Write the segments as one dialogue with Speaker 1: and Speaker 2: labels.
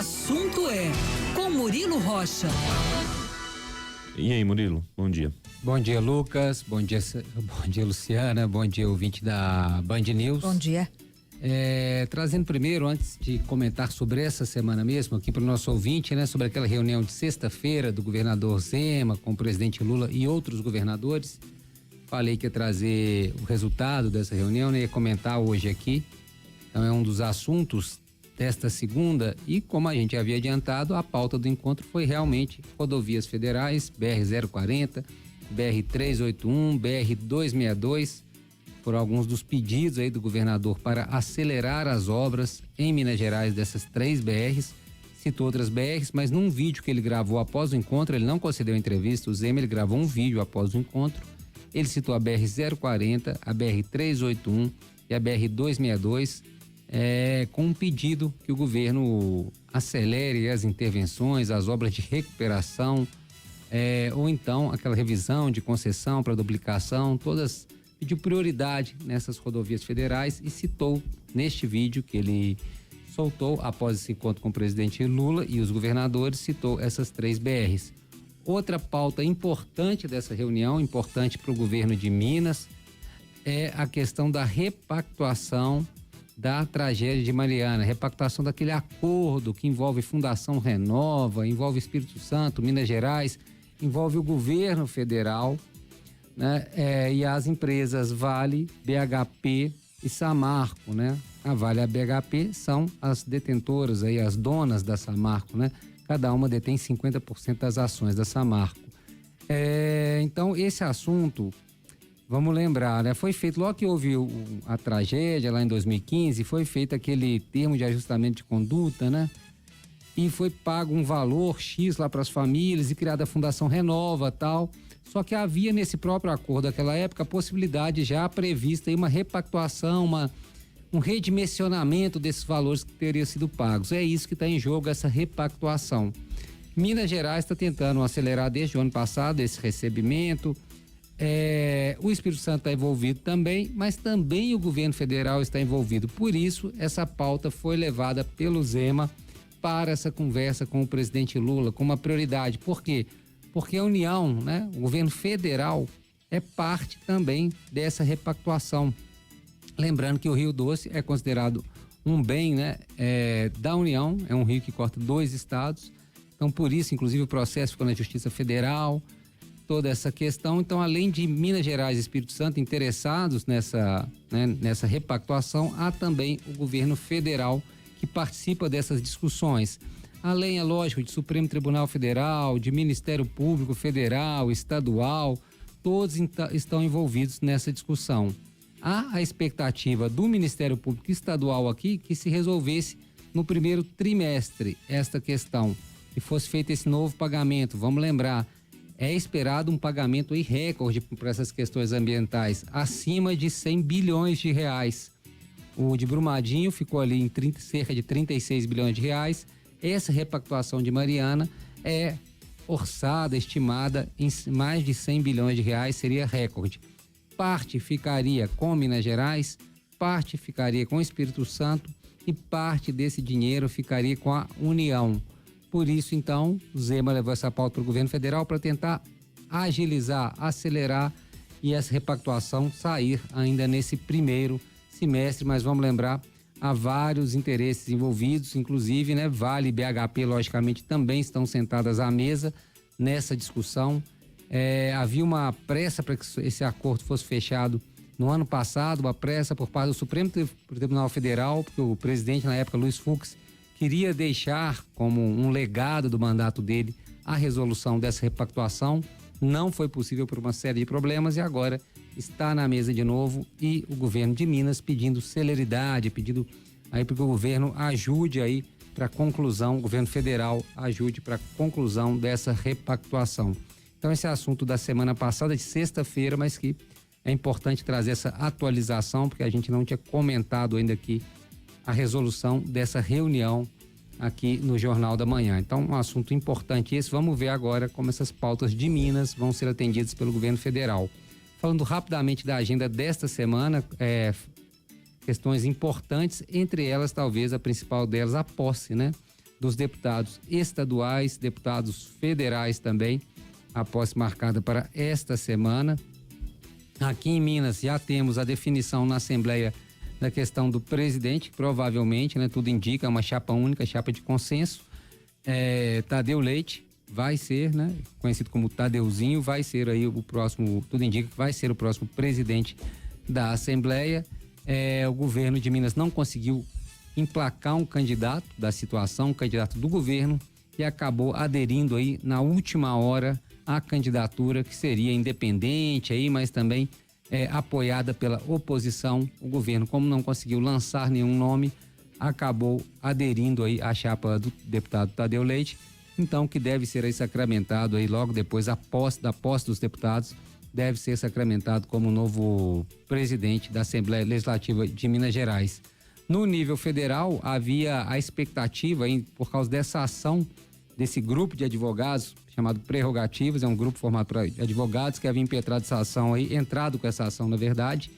Speaker 1: assunto é com Murilo Rocha.
Speaker 2: E aí, Murilo, bom dia.
Speaker 3: Bom dia, Lucas, bom dia, Luciana, bom dia, ouvinte da Band News.
Speaker 1: Bom dia.
Speaker 3: Trazendo primeiro, antes de comentar sobre essa semana mesmo, aqui para o nosso ouvinte, né, sobre aquela reunião de sexta-feira do governador Zema com o presidente Lula e outros governadores. Falei que ia trazer o resultado dessa reunião, né, ia comentar hoje aqui. Então é um dos assuntos desta segunda e, como a gente havia adiantado, a pauta do encontro foi realmente rodovias federais, BR-040, BR-381, BR-262, por alguns dos pedidos aí do governador para acelerar as obras em Minas Gerais dessas 3 BRs, citou outras BRs, mas num vídeo que ele gravou após o encontro, ele não concedeu entrevista, o Zema, ele gravou um vídeo após o encontro, ele citou a BR-040, a BR-381 e a BR-262, com um pedido que o governo acelere as intervenções, as obras de recuperação, ou então aquela revisão de concessão para duplicação, todas pediu prioridade nessas rodovias federais e citou neste vídeo que ele soltou após esse encontro com o presidente Lula e os governadores, citou essas 3 BRs. Outra pauta importante dessa reunião, importante para o governo de Minas, é a questão da repactuação da tragédia de Mariana, repactuação daquele acordo que envolve Fundação Renova, envolve Espírito Santo, Minas Gerais, envolve o governo federal, né? E as empresas Vale, BHP e Samarco, né? A Vale e a BHP são as detentoras aí, as donas da Samarco, né? Cada uma detém 50% das ações da Samarco. Então esse assunto, vamos lembrar, né? Foi feito, logo que houve a tragédia lá em 2015, foi feito aquele termo de ajustamento de conduta, né? E foi pago um valor X lá para as famílias e criada a Fundação Renova, tal. Só que havia nesse próprio acordo daquela época a possibilidade já prevista aí uma repactuação, um redimensionamento desses valores que teriam sido pagos. É isso que está em jogo, essa repactuação. Minas Gerais está tentando acelerar desde o ano passado esse recebimento. O Espírito Santo está envolvido também, mas também o governo federal está envolvido. Por isso, essa pauta foi levada pelo Zema para essa conversa com o presidente Lula como uma prioridade. Por quê? Porque a União, né, o governo federal, é parte também dessa repactuação. Lembrando que o Rio Doce é considerado um bem, né, da União, é um rio que corta 2 estados. Então, por isso, inclusive, o processo ficou na Justiça Federal, toda essa questão. Então, além de Minas Gerais e Espírito Santo interessados nessa repactuação, há também o governo federal que participa dessas discussões. Além, é lógico, de Supremo Tribunal Federal, de Ministério Público Federal, estadual, todos estão envolvidos nessa discussão. Há a expectativa do Ministério Público Estadual aqui que se resolvesse no primeiro trimestre esta questão e fosse feito esse novo pagamento. Vamos lembrar, é esperado um pagamento aí recorde para essas questões ambientais, acima de 100 bilhões de reais. O de Brumadinho ficou ali em cerca de 36 bilhões de reais. Essa repactuação de Mariana é orçada, estimada em mais de 100 bilhões de reais, seria recorde. Parte ficaria com Minas Gerais, parte ficaria com o Espírito Santo e parte desse dinheiro ficaria com a União. Por isso, então, o Zema levou essa pauta para o governo federal para tentar agilizar, acelerar e essa repactuação sair ainda nesse primeiro semestre, mas vamos lembrar, há vários interesses envolvidos, inclusive, né? Vale e BHP, logicamente, também estão sentadas à mesa nessa discussão. Havia uma pressa para que esse acordo fosse fechado no ano passado, uma pressa por parte do Supremo Tribunal Federal, porque o presidente, na época, Luiz Fux, queria deixar como um legado do mandato dele a resolução dessa repactuação. Não foi possível por uma série de problemas e agora está na mesa de novo e o governo de Minas pedindo celeridade, pedindo aí para que o governo ajude aí para a conclusão, o governo federal ajude para a conclusão dessa repactuação. Então esse é assunto da semana passada, de sexta-feira, mas que é importante trazer essa atualização porque a gente não tinha comentado ainda aqui a resolução dessa reunião aqui no Jornal da Manhã. Então, um assunto importante esse. Vamos ver agora como essas pautas de Minas vão ser atendidas pelo governo federal. Falando rapidamente da agenda desta semana, questões importantes, entre elas, talvez, a principal delas, a posse, né? dos deputados estaduais, deputados federais também, a posse marcada para esta semana. Aqui em Minas já temos a definição na Assembleia da questão do presidente, provavelmente, né, tudo indica, uma chapa única, chapa de consenso. Tadeu Leite vai ser, né, conhecido como Tadeuzinho, vai ser aí o próximo, tudo indica que vai ser o próximo presidente da Assembleia. O governo de Minas não conseguiu emplacar um candidato da situação, um candidato do governo, e acabou aderindo aí na última hora à candidatura que seria independente aí, mas também apoiada pela oposição. O governo, como não conseguiu lançar nenhum nome, acabou aderindo aí à chapa do deputado Tadeu Leite, então que deve ser aí sacramentado aí logo depois da posse dos deputados, deve ser sacramentado como novo presidente da Assembleia Legislativa de Minas Gerais. No nível federal, havia a expectativa, por causa dessa ação desse grupo de advogados, chamado Prerrogativas, é um grupo formado por advogados que havia impetrado essa ação aí, entrado com essa ação, na verdade,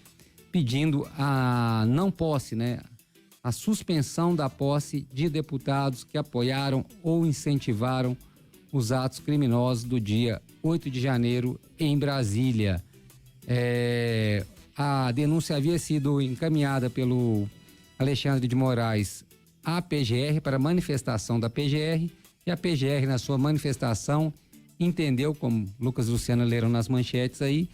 Speaker 3: pedindo a não posse, né? A suspensão da posse de deputados que apoiaram ou incentivaram os atos criminosos do dia 8 de janeiro em Brasília. A denúncia havia sido encaminhada pelo Alexandre de Moraes à PGR para manifestação da PGR, e a PGR, na sua manifestação, entendeu, como Lucas e Luciana leram nas manchetes aí,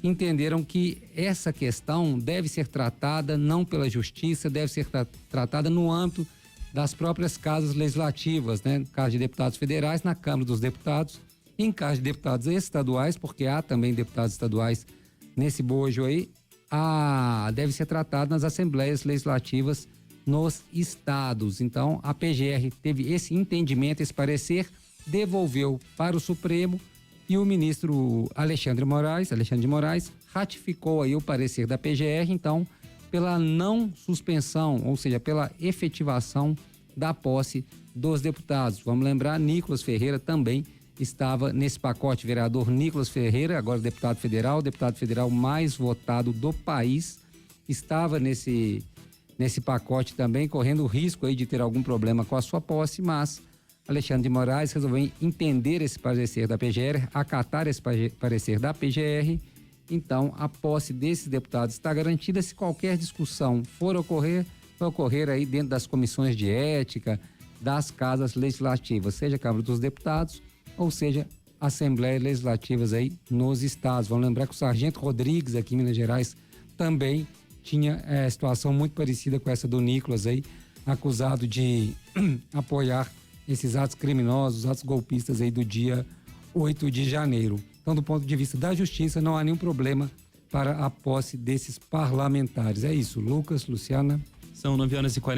Speaker 3: entenderam que essa questão deve ser tratada não pela justiça, deve ser tratada no âmbito das próprias casas legislativas, né? No caso de deputados federais, na Câmara dos Deputados, em caso de deputados estaduais, porque há também deputados estaduais nesse bojo aí, deve ser tratado nas assembleias legislativas nos estados. Então, a PGR teve esse entendimento, esse parecer, devolveu para o Supremo, e o ministro Alexandre de Moraes, ratificou aí o parecer da PGR, então, pela não suspensão, ou seja, pela efetivação da posse dos deputados. Vamos lembrar, Nicolas Ferreira também estava nesse pacote, vereador Nicolas Ferreira, agora deputado federal mais votado do país, estava nesse pacote também, correndo o risco aí de ter algum problema com a sua posse, mas Alexandre de Moraes resolveu entender esse parecer da PGR, acatar esse parecer da PGR. Então, a posse desses deputados está garantida. Se qualquer discussão for ocorrer, vai ocorrer aí dentro das comissões de ética, das casas legislativas, seja Câmara dos Deputados, ou seja, Assembleias Legislativas aí nos estados. Vamos lembrar que o Sargento Rodrigues, aqui em Minas Gerais, também tinha situação muito parecida com essa do Nicolas aí, acusado de apoiar esses atos criminosos, atos golpistas aí do dia 8 de janeiro. Então, do ponto de vista da justiça, não há nenhum problema para a posse desses parlamentares. É isso, Lucas, Luciana.
Speaker 2: São 9h40.